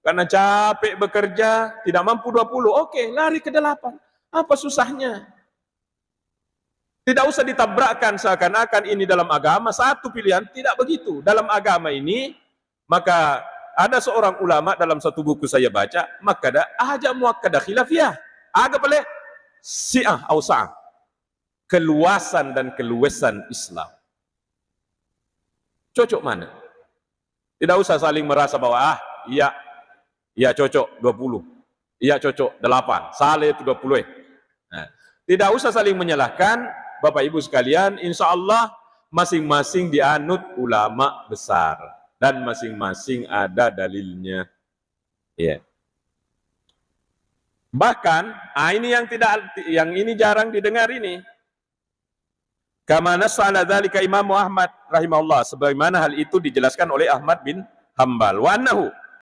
Karena capek bekerja, tidak mampu 20, oke, lari ke 8. Apa susahnya? Tidak usah ditabrakkan seakan-akan ini dalam agama satu pilihan, tidak begitu. Dalam agama ini, maka ada seorang ulama dalam satu buku saya baca, maka ada aja muakkadah khilafiyah. Aga boleh si'ah atau sa'ah. Keluasan dan keluasan Islam. Cocok mana? Tidak usah saling merasa bahwa iya cocok 20, iya cocok 8, salah itu 20. Nah, tidak usah saling menyalahkan, Bapak Ibu sekalian, insya Allah masing-masing dianut ulama besar dan masing-masing ada dalilnya. Ya. Bahkan, ini ini jarang didengar ini. Kama nassa ala dzalika Imam Ahmad rahimahullah, sebagaimana hal itu dijelaskan oleh Ahmad bin Hambal. Wa annahu